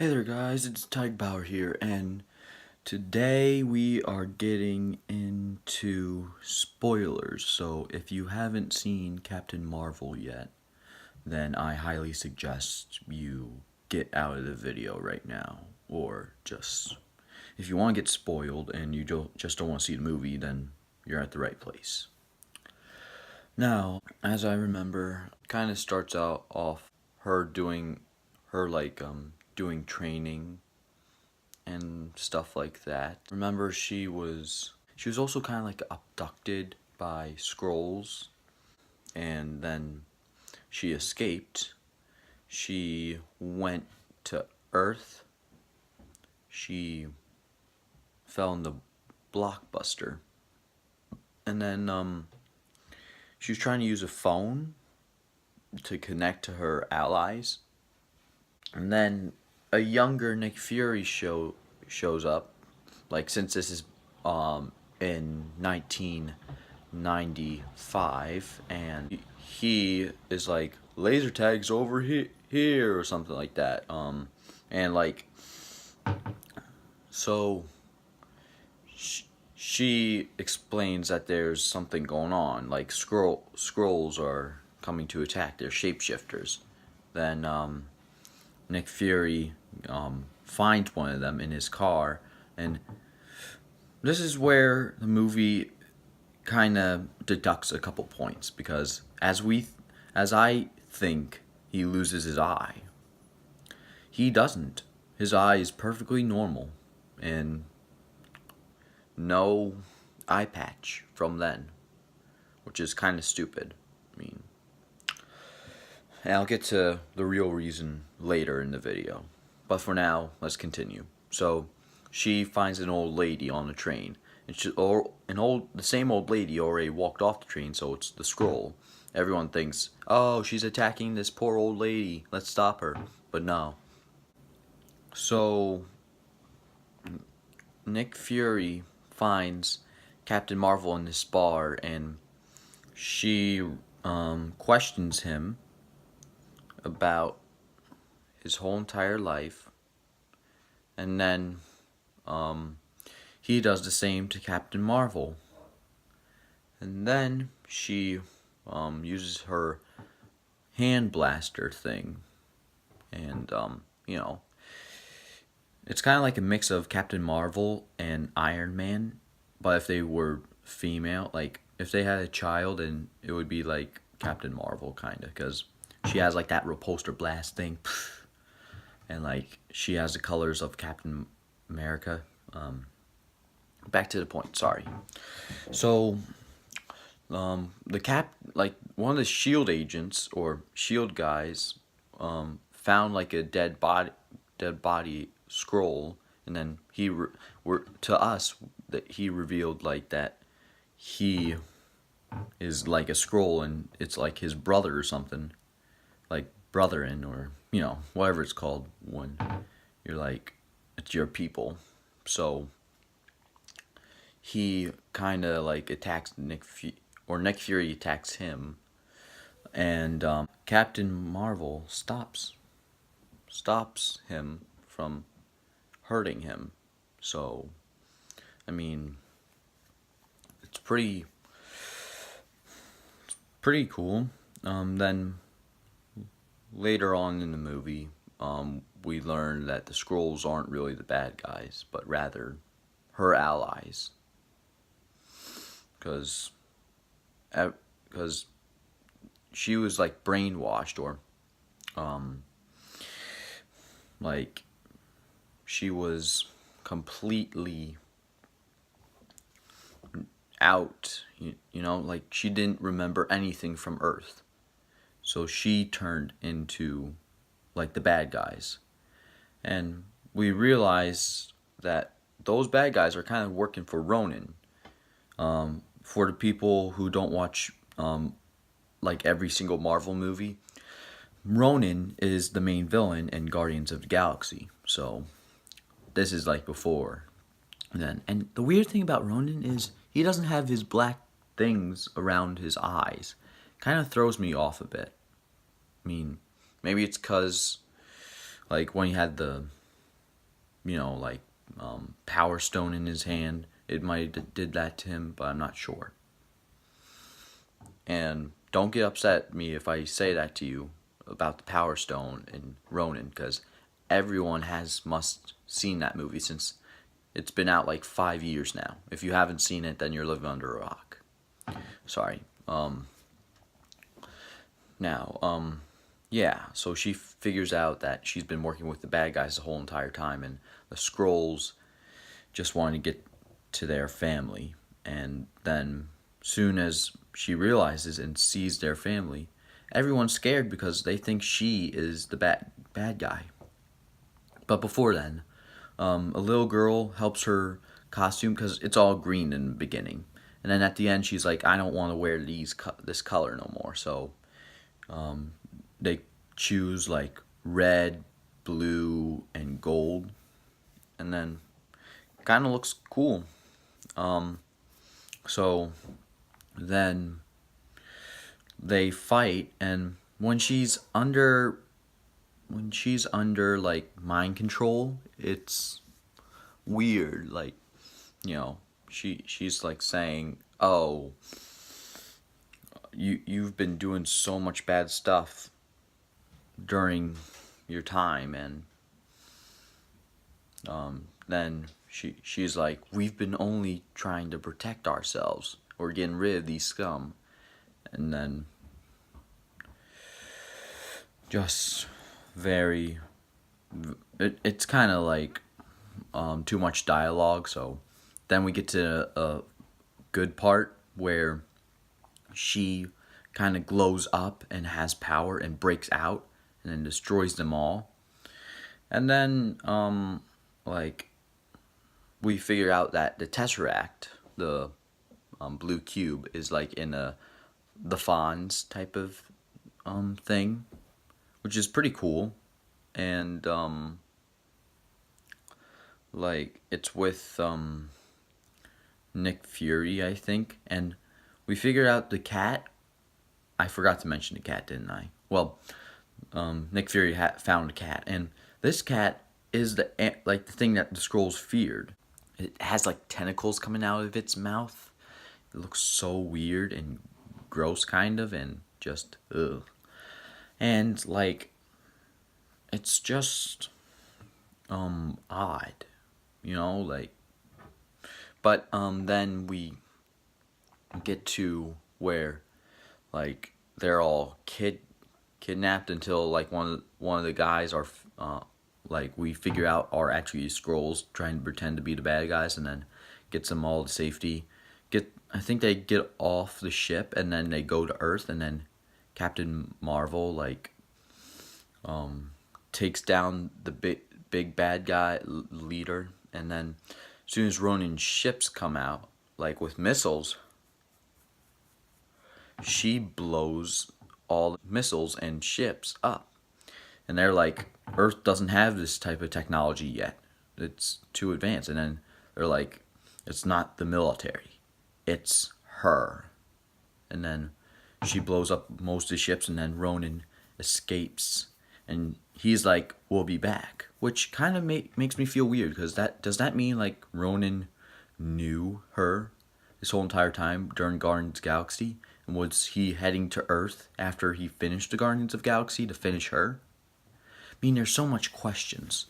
Hey there guys, it's Tyke Bauer here, and today we are getting into spoilers. So if you haven't seen Captain Marvel yet, then I highly suggest you get out of the video right now. Or just, if you want to get spoiled and you just don't want to see the movie, then you're at the right place. Now, as I remember, kind of starts out off her doing doing training and stuff like that. Remember, she was also kind of like abducted by Skrulls, and then she escaped. She went to Earth. She fell in the blockbuster, and then she was trying to use a phone to connect to her allies, and then a younger Nick Fury shows up. Like, since this is in 1995, and he is like, laser tags over here or something like that. And like, so she explains that there's something going on, like Skrulls are coming to attack. They're shapeshifters. Then Nick Fury finds one of them in his car, and this is where the movie kind of deducts a couple points, because as I think he loses his eye, he doesn't. His eye is perfectly normal, and no eye patch from then, which is kind of stupid. I mean, and I'll get to the real reason later in the video. But for now, let's continue. So, she finds an old lady on the train. And the same old lady already walked off the train, so it's the Skrull. Everyone thinks, oh, she's attacking this poor old lady, let's stop her. But no. So, Nick Fury finds Captain Marvel in this bar, and she questions him about his whole entire life, and then he does the same to Captain Marvel, and then she uses her hand blaster thing, and you know, it's kind of like a mix of Captain Marvel and Iron Man, but if they were female, like if they had a child, and it would be like Captain Marvel kind of, because she has like that repulsor blast thing, and like she has the colors of Captain America. Back to the point. Sorry. So, like one of the Shield agents or Shield guys, found like a dead body Skrull, and then to us that he revealed like that he is like a Skrull, and it's like his brother or something, like brotherin, or whatever it's called when you're like, it's your people. So he kind of like attacks Nick Fury attacks him, and Captain Marvel stops him from hurting him. So, I mean, it's pretty cool. Then later on in the movie, we learn that the Skrulls aren't really the bad guys, but rather her allies. Because she was like brainwashed, or like she was completely out, like she didn't remember anything from Earth. So she turned into like the bad guys. And we realized that those bad guys are kind of working for Ronan. For the people who don't watch like every single Marvel movie, Ronan is the main villain in Guardians of the Galaxy. So this is like before then. And the weird thing about Ronan is he doesn't have his black things around his eyes. Kind of throws me off a bit. I mean, maybe it's because like when he had the like Power Stone in his hand. It might have did that to him, but I'm not sure. And don't get upset at me if I say that to you about the Power Stone in Ronin, because everyone must seen that movie since it's been out like 5 years now. If you haven't seen it, then you're living under a rock. Sorry. Yeah. So she figures out that she's been working with the bad guys the whole entire time, and the Skrulls just want to get to their family. And then, soon as she realizes and sees their family, everyone's scared because they think she is the bad guy. But before then, a little girl helps her costume because it's all green in the beginning, and then at the end she's like, "I don't want to wear this color no more." So they choose like red, blue, and gold, and then kind of looks cool. So then they fight, and when she's under like mind control, it's weird. Like, she's like saying, "Oh, you've been doing so much bad stuff during your time," and then she's like, "We've been only trying to protect ourselves. We're getting rid of these scum," and then just very, it's kind of like too much dialogue. So then we get to a good part where she kind of glows up and has power and breaks out and then destroys them all. And then like we figure out that the Tesseract, the blue cube, is like in the Fonz type of thing, which is pretty cool. And like it's with Nick Fury, I think. And we figured out the cat. I forgot to mention the cat, didn't I? Well, Nick Fury found a cat, and this cat is the thing that the Skrulls feared. It has like tentacles coming out of its mouth. It looks so weird and gross, kind of, and just ugh. And like, it's just odd, like. But then we get to where like they're all kidnapped until like one of the guys are like we figure out are actually Skrulls trying to pretend to be the bad guys, and then gets them all to safety. I think they get off the ship, and then they go to Earth, and then Captain Marvel like takes down the big bad guy leader, and then as soon as Ronin's ships come out like with missiles, she blows all the missiles and ships up. And they're like, Earth doesn't have this type of technology yet. It's too advanced. And then they're like, it's not the military, it's her. And then she blows up most of the ships, and then Ronin escapes. And he's like, "We'll be back," which kind of makes me feel weird, because does that mean like Ronin knew her this whole entire time during Guardians of the Galaxy? And was he heading to Earth after he finished the Guardians of the Galaxy to finish her? I mean, there's so much questions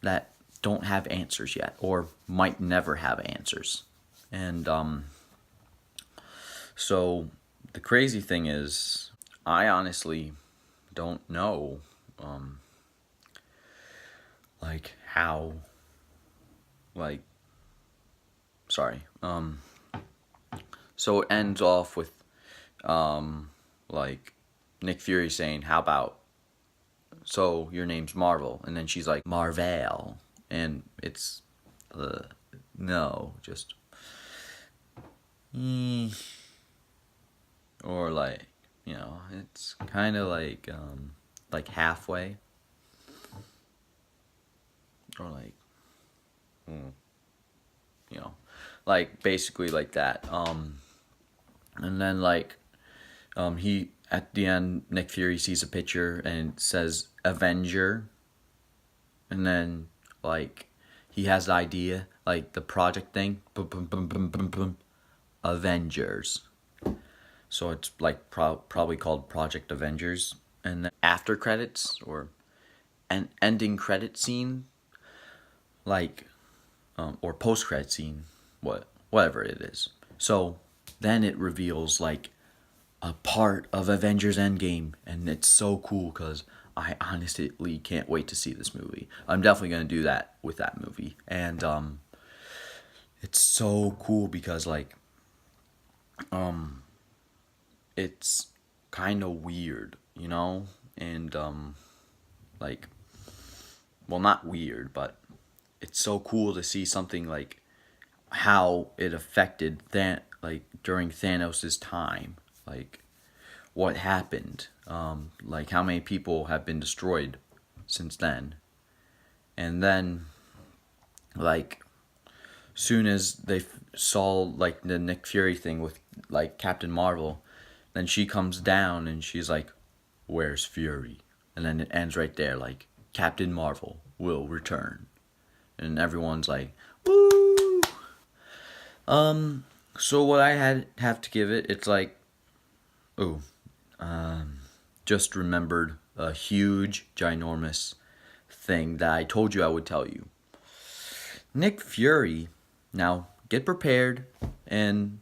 that don't have answers yet, or might never have answers. And so the crazy thing is, I honestly don't know like how, like, sorry, so it ends off with like Nick Fury saying, "How about, so your name's Marvel?" And then she's like, "Marvel," and it's no, just or like, it's kind of like halfway, or like like basically like that. And then like he, at the end, Nick Fury sees a picture and it says Avenger, and then like he has the idea, like the project thing. Boom, boom, boom, boom, boom, boom. Avengers. So it's like probably called Project Avengers. And then after credits or an ending credit scene, like or post credit scene, whatever it is. So then it reveals like a part of Avengers Endgame, and it's so cool because I honestly can't wait to see this movie. I'm definitely gonna do that with that movie, and it's so cool because like it's kind of weird, you know, and like well, not weird, but it's so cool to see something like how it affected that like during Thanos' time, like what happened, like how many people have been destroyed since then, and then like soon as they saw like the Nick Fury thing with like Captain Marvel, then she comes down and she's like, "Where's Fury?" And then it ends right there, like Captain Marvel will return, and everyone's like, "Woo!" So what I have to give it, it's like, oh, just remembered a huge, ginormous thing that I told you I would tell you. Nick Fury, now get prepared and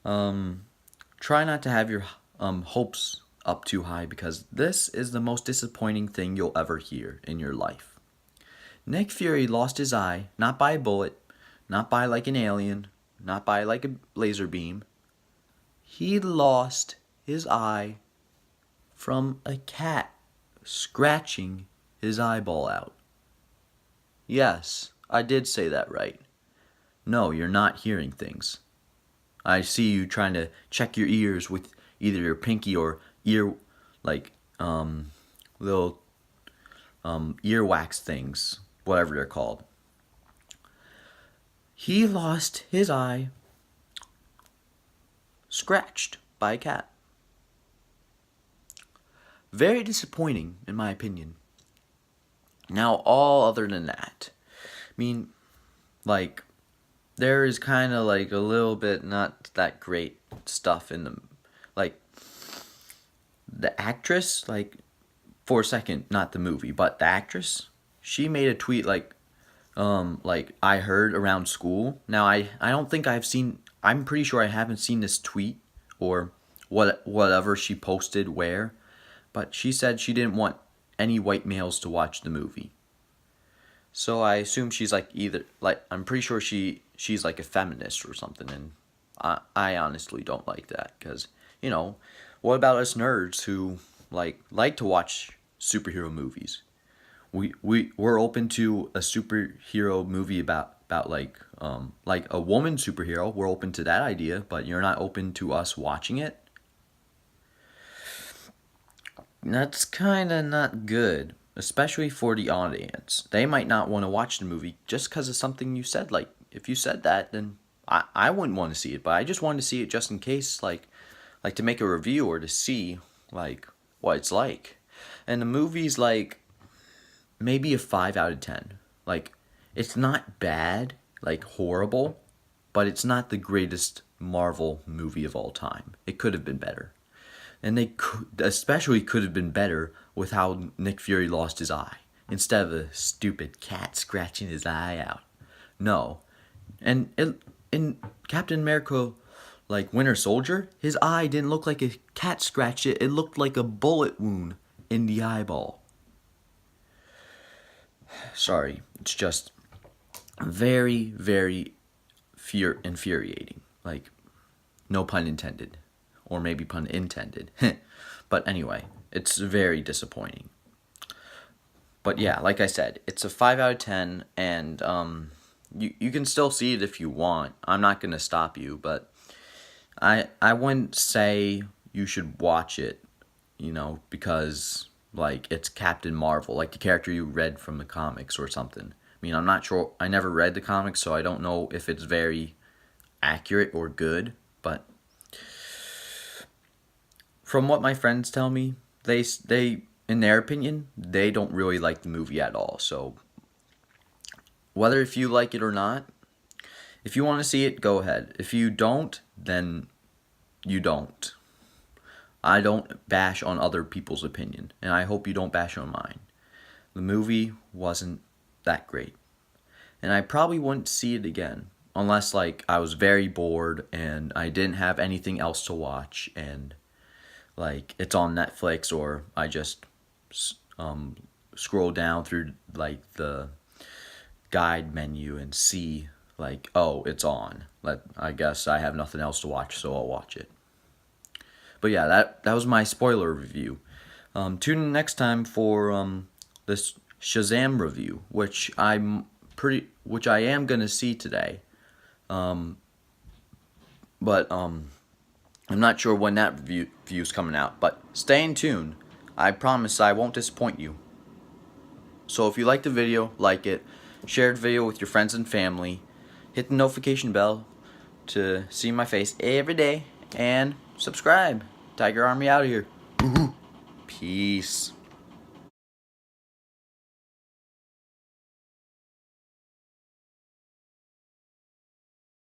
try not to have your hopes up too high because this is the most disappointing thing you'll ever hear in your life. Nick Fury lost his eye, not by a bullet, not by like an alien, not by like a laser beam. He lost his eye from a cat scratching his eyeball out. Yes, I did say that right. No, you're not hearing things. I see you trying to check your ears with either your pinky or ear, like, little, earwax things, whatever they're called. He lost his eye scratched by a cat. Very disappointing, in my opinion. Now, all other than that, I mean, like, there is kind of like a little bit not that great stuff in the, like, the actress, like, for a second, not the movie, but the actress, she made a tweet like I heard around school. Now, I don't think I've seen, I'm pretty sure I haven't seen this tweet or whatever she posted where, but she said she didn't want any white males to watch the movie. So I assume she's like either like I'm pretty sure she's like a feminist or something, and I honestly don't like that because you know what about us nerds who like to watch superhero movies? We're open to a superhero movie about like a woman superhero. We're open to that idea, but you're not open to us watching it. That's kind of not good, especially for the audience. They might not want to watch the movie just because of something you said. Like, if you said that, then I wouldn't want to see it, but I just wanted to see it just in case, like to make a review or to see, like, what it's like. And the movie's, like, maybe a 5 out of 10. Like, it's not bad, like, horrible, but it's not the greatest Marvel movie of all time. It could have been better. And they especially could have been better with how Nick Fury lost his eye instead of a stupid cat scratching his eye out. No, and in Captain America, like Winter Soldier, his eye didn't look like a cat scratched it. It looked like a bullet wound in the eyeball. Sorry, it's just very, very infuriating. Like, no pun intended. Or maybe pun intended. But anyway, it's very disappointing. But yeah, like I said, it's a 5 out of 10, and you can still see it if you want. I'm not going to stop you, but I wouldn't say you should watch it, you know, because, like, it's Captain Marvel, like the character you read from the comics or something. I mean, I'm not sure, I never read the comics, so I don't know if it's very accurate or good, but from what my friends tell me, they in their opinion, they don't really like the movie at all. So whether if you like it or not, if you want to see it, go ahead. If you don't, then you don't. I don't bash on other people's opinion, and I hope you don't bash on mine. The movie wasn't that great, and I probably wouldn't see it again unless like I was very bored and I didn't have anything else to watch, and like it's on Netflix, or I just scroll down through like the guide menu and see like, oh, it's on. I guess I have nothing else to watch, so I'll watch it. But yeah, that was my spoiler review. Tune in next time for this Shazam review, which I am gonna see today. But I'm not sure when that review's coming out. But stay in tune. I promise I won't disappoint you. So if you like the video, like it, share the video with your friends and family, hit the notification bell to see my face every day, and subscribe. Tiger Army out of here. Peace.